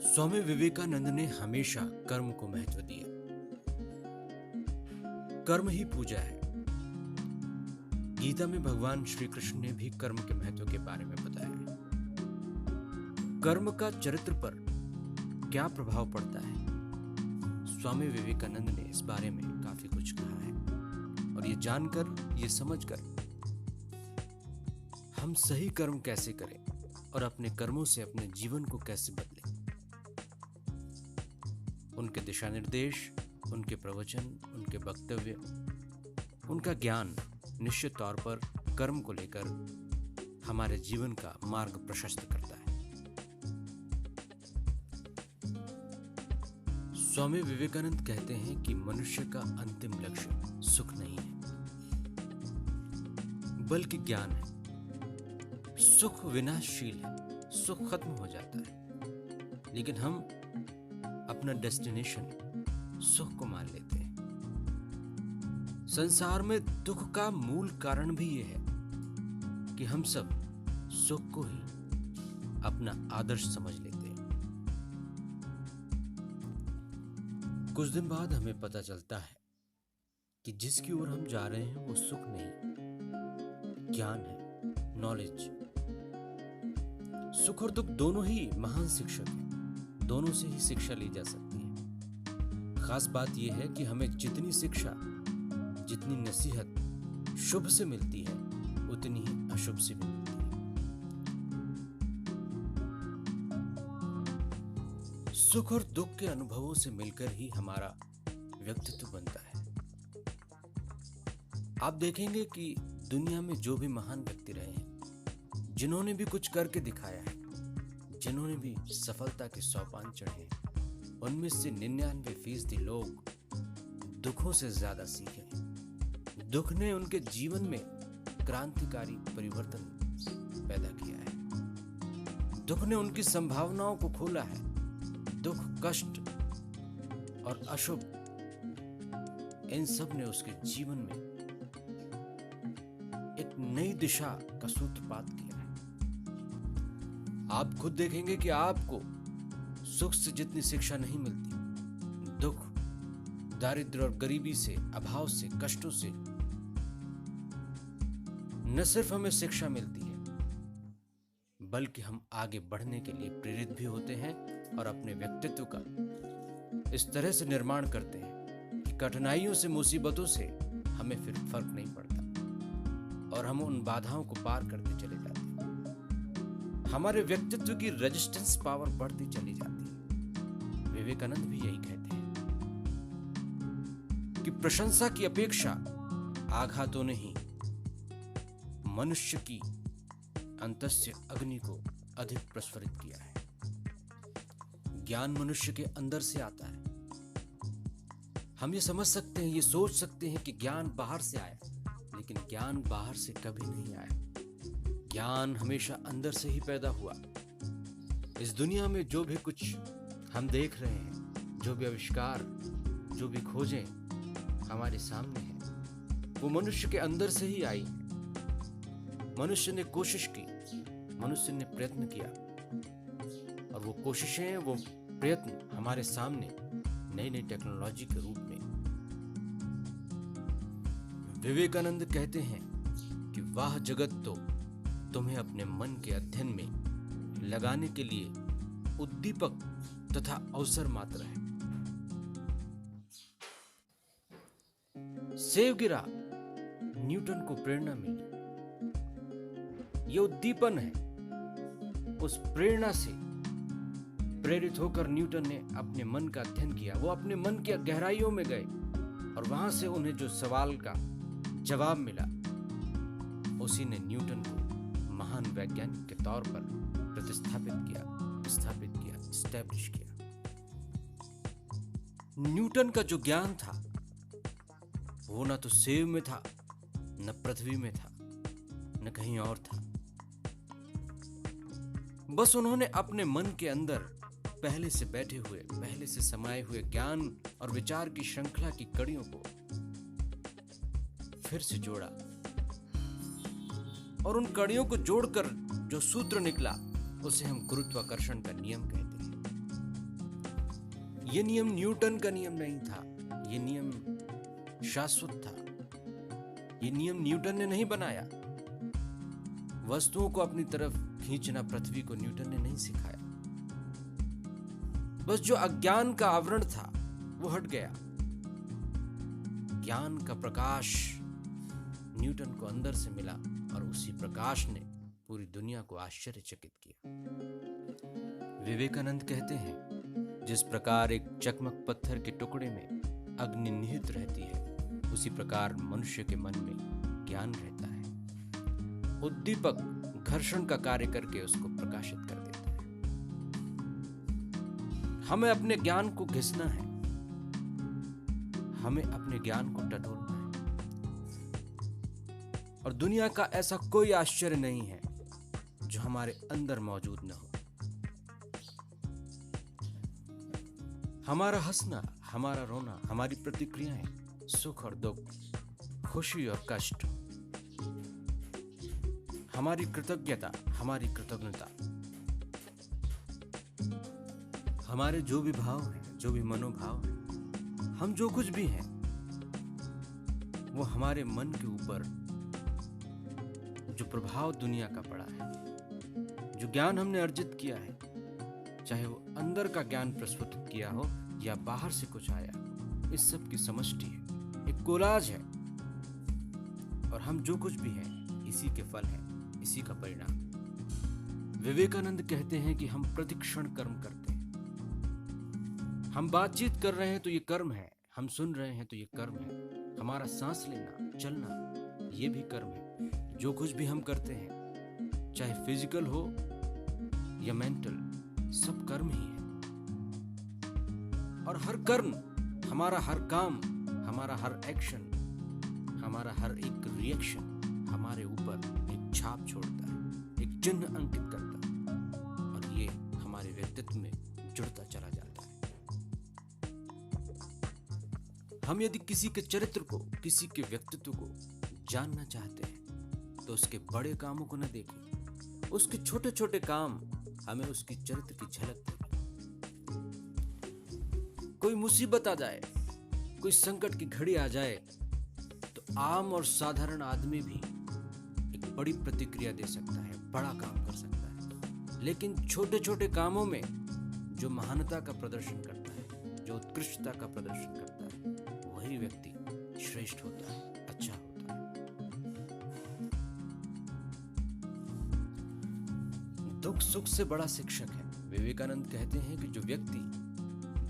स्वामी विवेकानंद ने हमेशा कर्म को महत्व दिया। कर्म ही पूजा है। गीता में भगवान श्री कृष्ण ने भी कर्म के महत्व के बारे में बताया है। कर्म का चरित्र पर क्या प्रभाव पड़ता है, स्वामी विवेकानंद ने इस बारे में काफी कुछ कहा है। और ये जानकर, ये समझकर हम सही कर्म कैसे करें और अपने कर्मों से अपने जीवन को कैसे बदलें, उनके दिशा निर्देश, उनके प्रवचन, उनके वक्तव्य, उनका ज्ञान निश्चित तौर पर कर्म को लेकर हमारे जीवन का मार्ग प्रशस्त करता है। स्वामी विवेकानंद कहते हैं कि मनुष्य का अंतिम लक्ष्य सुख नहीं है, बल्कि ज्ञान है। सुख विनाशशील है, सुख खत्म हो जाता है, लेकिन हम अपना डेस्टिनेशन सुख को मान लेते हैं। संसार में दुख का मूल कारण भी यह है कि हम सब सुख को ही अपना आदर्श समझ लेते हैं। कुछ दिन बाद हमें पता चलता है कि जिसकी ओर हम जा रहे हैं वो सुख नहीं, ज्ञान है, नॉलेज। सुख और दुख दोनों ही महान शिक्षक हैं, दोनों से ही शिक्षा ली जा सकती है। खास बात यह है कि हमें जितनी शिक्षा, जितनी नसीहत शुभ से मिलती है, उतनी ही अशुभ से भी मिलती है। सुख और दुख के अनुभवों से मिलकर ही हमारा व्यक्तित्व बनता है। आप देखेंगे कि दुनिया में जो भी महान व्यक्ति रहे हैं, जिन्होंने भी कुछ करके दिखाया है, जिन्होंने भी सफलता के सोपान चढ़े हैं, उनमें से 99% लोग दुखों से ज्यादा सीखे हैं। दुख ने उनके जीवन में क्रांतिकारी परिवर्तन पैदा किया है। दुख ने उनकी संभावनाओं को खोला है। दुख, कष्ट और अशुभ, इन सब ने उसके जीवन में एक नई दिशा का सूत्रपात किया है। आप खुद देखेंगे कि आपको सुख से जितनी शिक्षा नहीं मिलती, दुख, दारिद्र्य और गरीबी से, अभाव से, कष्टों से न सिर्फ हमें शिक्षा मिलती है, बल्कि हम आगे बढ़ने के लिए प्रेरित भी होते हैं और अपने व्यक्तित्व का इस तरह से निर्माण करते हैं कि कठिनाइयों से, मुसीबतों से हमें फिर फर्क नहीं पड़ता और हम उन बाधाओं को पार करते चले जाते हैं। हमारे व्यक्तित्व की रेजिस्टेंस पावर बढ़ती चली जाती है। विवेकानंद भी यही कहते हैं कि प्रशंसा की अपेक्षा आघातों ने ही मनुष्य की अंतस्य अग्नि को अधिक प्रज्वलित किया है। ज्ञान मनुष्य के अंदर से आता है। हम ये समझ सकते हैं, ये सोच सकते हैं कि ज्ञान बाहर से आया, लेकिन ज्ञान बाहर से कभी नहीं आया। ज्ञान हमेशा अंदर से ही पैदा हुआ। इस दुनिया में जो भी कुछ हम देख रहे हैं, जो भी आविष्कार, जो भी खोजें हमारे सामने हैं, वो मनुष्य के अंदर से ही आई। मनुष्य ने कोशिश की, मनुष्य ने प्रयत्न किया, और वो कोशिशें, वो प्रयत्न हमारे सामने नई नई टेक्नोलॉजी के रूप में। विवेकानंद कहते हैं कि वाह जगत तो तुम्हें अपने मन के अध्ययन में लगाने के लिए उद्दीपक तथा अवसर मात्र है। सेब गिरा, न्यूटन को प्रेरणा मिली। यह उद्दीपन है। उस प्रेरणा से प्रेरित होकर न्यूटन ने अपने मन का अध्ययन किया। वो अपने मन की गहराइयों में गए और वहां से उन्हें जो सवाल का जवाब मिला, उसी ने न्यूटन को महान वैज्ञानिक के तौर पर प्रतिस्थापित किया, स्थापित किया, एस्टैब्लिश किया। न्यूटन का जो ज्ञान था, वो न तो सेब में था, न पृथ्वी में था, न कहीं और था। बस उन्होंने अपने मन के अंदर पहले से बैठे हुए, पहले से समाये हुए ज्ञान और विचार की श्रृंखला की कड़ियों को फिर से जोड़ा, और उन कड़ियों को जोड़कर जो सूत्र निकला, उसे हम गुरुत्वाकर्षण का नियम कहते हैं। ये नियम न्यूटन का नियम नहीं था, ये नियम शाश्वत था। ये नियम न्यूटन ने नहीं बनाया। वस्तुओं को अपनी तरफ खींचना पृथ्वी को न्यूटन ने नहीं सिखाया। बस जो अज्ञान का आवरण था वो हट गया। ज्ञान का प्रकाश न्यूटन को अंदर से मिला और उसी प्रकाश ने पूरी दुनिया को आश्चर्यचकित किया। विवेकानंद कहते हैं, जिस प्रकार एक चकमक पत्थर के टुकड़े में अग्नि निहित रहती है, उसी प्रकार मनुष्य के मन में ज्ञान रहता है। उद्दीपक घर्षण का कार्य करके उसको प्रकाशित कर देता है। हमें अपने ज्ञान को घिसना है, हमें अपने ज्ञान को टटोलना है। और दुनिया का ऐसा कोई आश्चर्य नहीं है जो हमारे अंदर मौजूद न हो। हमारा हंसना, हमारा रोना, हमारी प्रतिक्रियाएं, सुख और दुख, खुशी और कष्ट, हमारी कृतज्ञता, हमारी कृतज्ञता, हमारे जो भी भाव हैं, जो भी मनोभाव हैं, हम जो कुछ भी हैं, वो हमारे मन के ऊपर जो प्रभाव दुनिया का पड़ा है, जो ज्ञान हमने अर्जित किया है, चाहे वो अंदर का ज्ञान प्रस्फुटित किया हो या बाहर से कुछ आया, इस सब की समष्टि है, एक कोलाज है। और हम जो कुछ भी हैं, इसी के फल हैं, इसी का परिणाम। विवेकानंद कहते हैं कि हम प्रतिक्षण कर्म करते हैं। हम बातचीत कर रहे हैं तो ये कर्म है, हम सुन रहे हैं तो ये कर्म है, हमारा सांस लेना, चलना, ये भी कर्म है। जो कुछ भी हम करते हैं, चाहे फिजिकल हो या मेंटल, सब कर्म ही है। और हर कर्म, हमारा हर काम, हमारा हर एक्शन, हमारा हर एक रिएक्शन हमारे ऊपर एक छाप छोड़ता है, एक चिन्ह अंकित करता है, और ये हमारे व्यक्तित्व में जुड़ता चला जाता है। हम यदि किसी के चरित्र को, किसी के व्यक्तित्व को जानना चाहते हैं, तो उसके बड़े कामों को न देखें, उसके छोटे छोटे काम हमें उसकी चरित्र की झलक दें। कोई मुसीबत आ जाए, कोई संकट की घड़ी आ जाए, तो आम और साधारण आदमी भी एक बड़ी प्रतिक्रिया दे सकता है, बड़ा काम कर सकता है। लेकिन छोटे छोटे कामों में जो महानता का प्रदर्शन करता है, जो उत्कृष्टता का प्रदर्शन करता है, वही व्यक्ति श्रेष्ठ होता है, अच्छा होता है। दुख सुख से बड़ा शिक्षक है। विवेकानंद कहते हैं कि जो व्यक्ति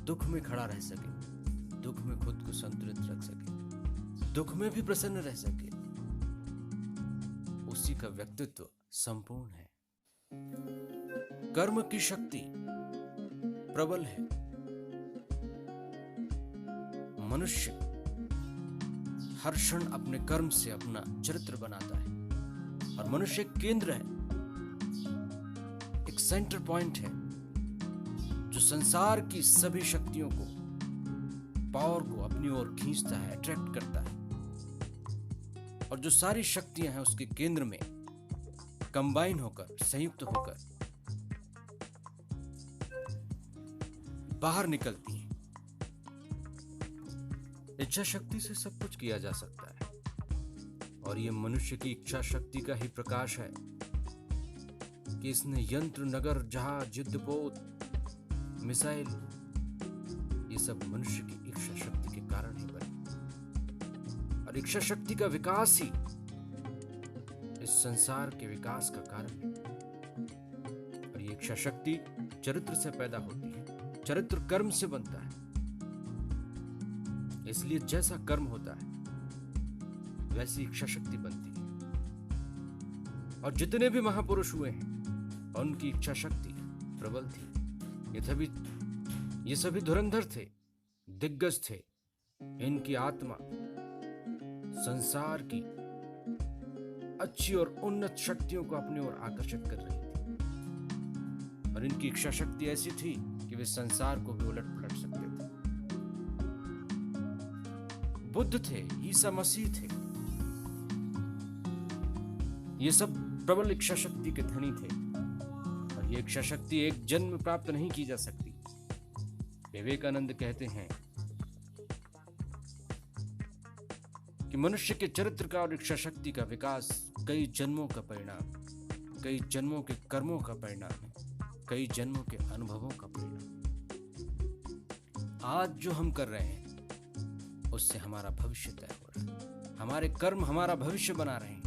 दुख में खड़ा रह सके, दुख में खुद को संतुलित रख सके, दुख में भी प्रसन्न रह सके, उसी का व्यक्तित्व संपूर्ण है। कर्म की शक्ति प्रबल है। मनुष्य हर क्षण अपने कर्म से अपना चरित्र बनाता है, और मनुष्य एक केंद्र है, एक सेंटर पॉइंट है, जो संसार की सभी शक्तियों को, पावर को अपनी ओर खींचता है, अट्रैक्ट करता है। और जो सारी शक्तियां हैं उसके केंद्र में कंबाइन होकर, संयुक्त होकर बाहर निकलती हैं। इच्छा शक्ति से सब कुछ किया जा सकता है, और ये मनुष्य की इच्छा शक्ति का ही प्रकाश है कि इसने यंत्र, नगर, जहाज, युद्धपोत, मिसाइल, ये सब मनुष्य की इच्छा शक्ति के कारण ही बने। और इच्छा शक्ति का विकास ही इस संसार के विकास का कारण है। और ये इच्छा शक्ति चरित्र से पैदा होती है, चरित्र कर्म से बनता है। इसलिए जैसा कर्म होता है वैसी इच्छा शक्ति बनती है। और जितने भी महापुरुष हुए हैं, उनकी इच्छा शक्ति प्रबल थी। ये सभी धुरंधर थे, दिग्गज थे। इनकी आत्मा संसार की अच्छी और उन्नत शक्तियों को अपनी ओर आकर्षित कर रही थी, और इनकी इच्छा शक्ति ऐसी थी कि वे संसार को भी उलट पलट सकते थे। बुद्ध थे, ईसा मसीह थे, ये सब प्रबल इच्छा शक्ति के धनी थे। और ये इच्छा शक्ति एक जन्म प्राप्त नहीं की जा सकती, विवेकानंद कहते हैं कि मनुष्य के चरित्र का और इच्छा शक्ति का विकास कई जन्मों का परिणाम, कई जन्मों के कर्मों का परिणाम है, कई जन्मों के अनुभवों का परिणाम। आज जो हम कर रहे हैं उससे हमारा भविष्य तय हो रहा है। हमारे कर्म हमारा भविष्य बना रहे हैं।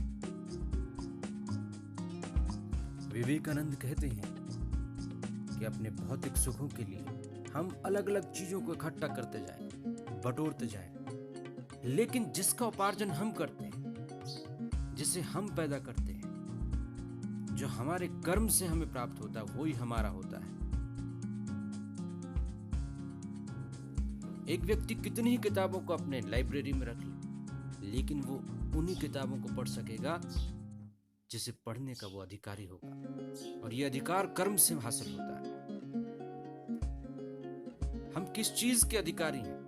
विवेकानंद कहते हैं कि अपने भौतिक सुखों के लिए हम अलग अलग चीजों को इकट्ठा करते जाएं, बटोरते जाएं, लेकिन जिसका उपार्जन हम करते हैं, जिसे हम पैदा करते हैं, जो हमारे कर्म से हमें प्राप्त होता है, वो ही हमारा होता है। एक व्यक्ति कितनी ही किताबों को अपने लाइब्रेरी में रख ले, लेकिन वो उन्हीं किताबों को पढ़ सकेगा जिसे पढ़ने का वो अधिकारी होगा, और ये अधिकार कर्म से हासिल होता है। हम किस चीज के अधिकारी हैं,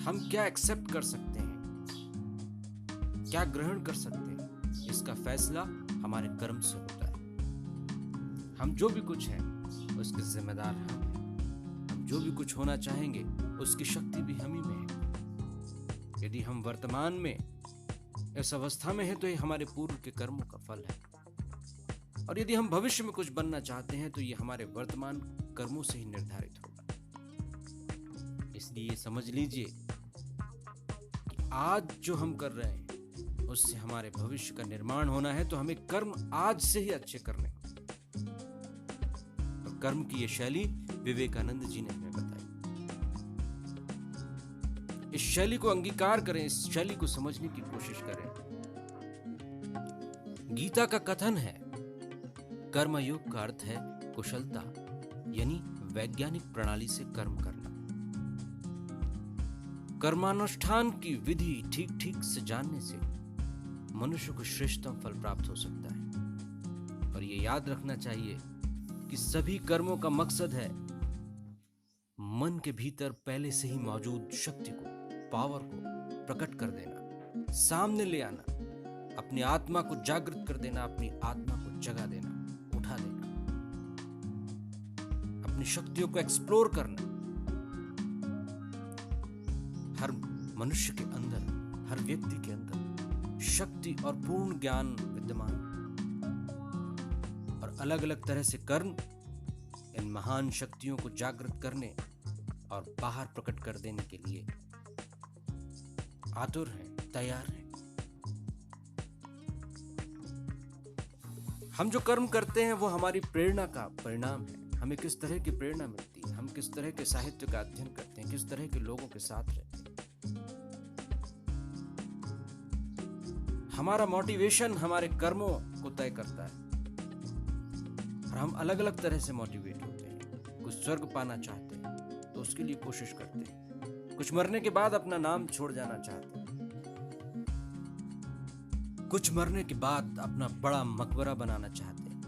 हम क्या एक्सेप्ट कर सकते हैं, क्या ग्रहण कर सकते हैं, इसका फैसला हमारे कर्म से होता है। हम जो भी कुछ हैं उसके जिम्मेदार हम हैं। हम जो भी कुछ होना चाहेंगे उसकी शक्ति भी हम ही में है। यदि हम वर्तमान में इस अवस्था में हैं तो ये हमारे पूर्व के कर्मों का फल है, और यदि हम भविष्य में कुछ बनना चाहते हैं तो ये हमारे वर्तमान कर्मों से ही निर्धारित होगा। इसलिए समझ लीजिए कि आज जो हम कर रहे हैं उससे हमारे भविष्य का निर्माण होना है, तो हमें कर्म आज से ही अच्छे करने हैं। और कर्म की ये शैली विवेकानंद जी ने हमें बताई। इस शैली को अंगीकार करें, इस शैली को समझने की कोशिश करें। गीता का कथन है, कर्मयोग का अर्थ है कुशलता, यानी वैज्ञानिक प्रणाली से कर्म करना। कर्मानुष्ठान की विधि ठीक ठीक से जानने से मनुष्य को श्रेष्ठतम फल प्राप्त हो सकता है। और ये याद रखना चाहिए कि सभी कर्मों का मकसद है मन के भीतर पहले से ही मौजूद शक्ति को, पावर को प्रकट कर देना, सामने ले आना, अपनी आत्मा को जागृत कर देना, अपनी आत्मा को जगा देना, उठा देना, अपनी शक्तियों को एक्सप्लोर करना। हर मनुष्य के अंदर, हर व्यक्ति के अंदर शक्ति और पूर्ण ज्ञान विद्यमान है, और अलग अलग तरह से कर्म इन महान शक्तियों को जागृत करने और बाहर प्रकट कर देने के लिए आतुर हैं, तैयार हैं। हम जो कर्म करते हैं वो हमारी प्रेरणा का परिणाम है। हमें किस तरह की प्रेरणा मिलती है, हम किस तरह के साहित्य का अध्ययन करते हैं, किस तरह के लोगों के साथ रहते हैं। हमारा मोटिवेशन हमारे कर्मों को तय करता है, और हम अलग अलग तरह से मोटिवेट होते हैं। कुछ स्वर्ग पाना चाहते हैं तो उसके लिए कोशिश करते हैं, कुछ मरने के बाद अपना नाम छोड़ जाना चाहते हैं, कुछ मरने के बाद अपना बड़ा मकबरा बनाना चाहते हैं,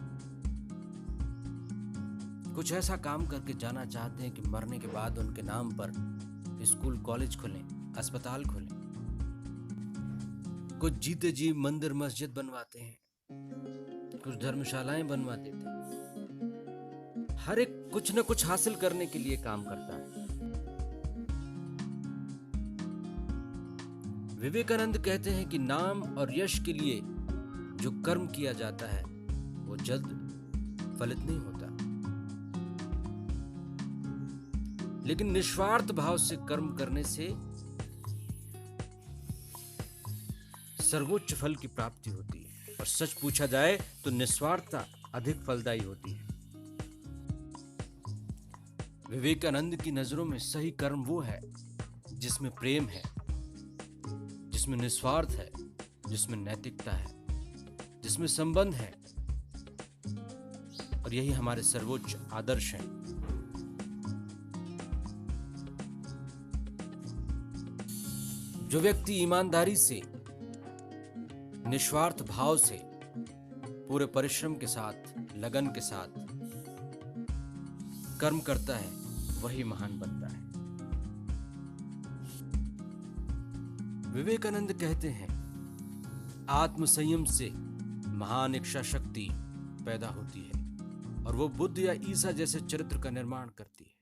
कुछ ऐसा काम करके जाना चाहते हैं कि मरने के बाद उनके नाम पर स्कूल कॉलेज खुलें, अस्पताल खुलें। कुछ जीते जी मंदिर मस्जिद बनवाते हैं, कुछ धर्मशालाएं बनवा देते हैं। हर एक कुछ न कुछ हासिल करने के लिए काम करता है। विवेकानंद कहते हैं कि नाम और यश के लिए जो कर्म किया जाता है वो जल्द फलित नहीं होता, लेकिन निस्वार्थ भाव से कर्म करने से सर्वोच्च फल की प्राप्ति होती है। और सच पूछा जाए तो निस्वार्थता अधिक फलदायी होती है। विवेकानंद की नजरों में सही कर्म वो है जिसमें प्रेम है, जिसमें निस्वार्थ है, जिसमें नैतिकता है, जिसमें संबंध है, और यही हमारे सर्वोच्च आदर्श हैं। जो व्यक्ति ईमानदारी से, निस्वार्थ भाव से, पूरे परिश्रम के साथ, लगन के साथ कर्म करता है वही महान बनता है। विवेकानंद कहते हैं, आत्म संयम से महान इच्छा शक्ति पैदा होती है, और वो बुद्ध या ईसा जैसे चरित्र का निर्माण करती है।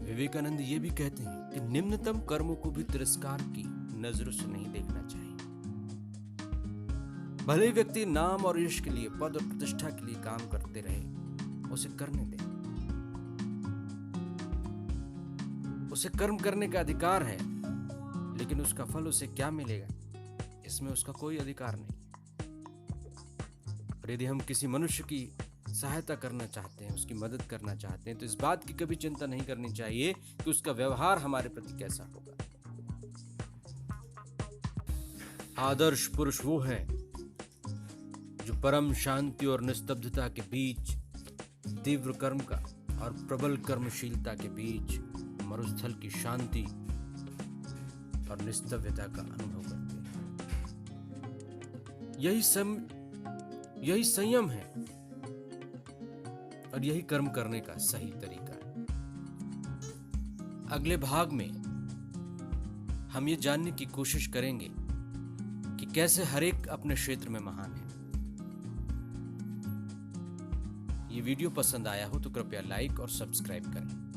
विवेकानंद ये भी कहते हैं कि निम्नतम कर्मों को भी तिरस्कार की नजरों से नहीं देखना चाहिए। भले ही व्यक्ति नाम और यश के लिए, पद और प्रतिष्ठा के लिए काम करते रहे, उसे करने दें। उसे कर्म करने का अधिकार है, लेकिन उसका फल उसे क्या मिलेगा, इसमें उसका कोई अधिकार नहीं। और यदि हम किसी मनुष्य की सहायता करना चाहते हैं, उसकी मदद करना चाहते हैं, तो इस बात की कभी चिंता नहीं करनी चाहिए कि उसका व्यवहार हमारे प्रति कैसा होगा। आदर्श पुरुष वो है जो परम शांति और निस्तब्धता के बीच, तीव्र कर्म का और प्रबल कर्मशीलता के बीच मरुस्थल की शांति और निस्तब्धता का अनुभव करते हैं। यही संयम है और यही कर्म करने का सही तरीका है। अगले भाग में हम ये जानने की कोशिश करेंगे कि कैसे हर एक अपने क्षेत्र में महान है। ये वीडियो पसंद आया हो तो कृपया लाइक और सब्सक्राइब करें।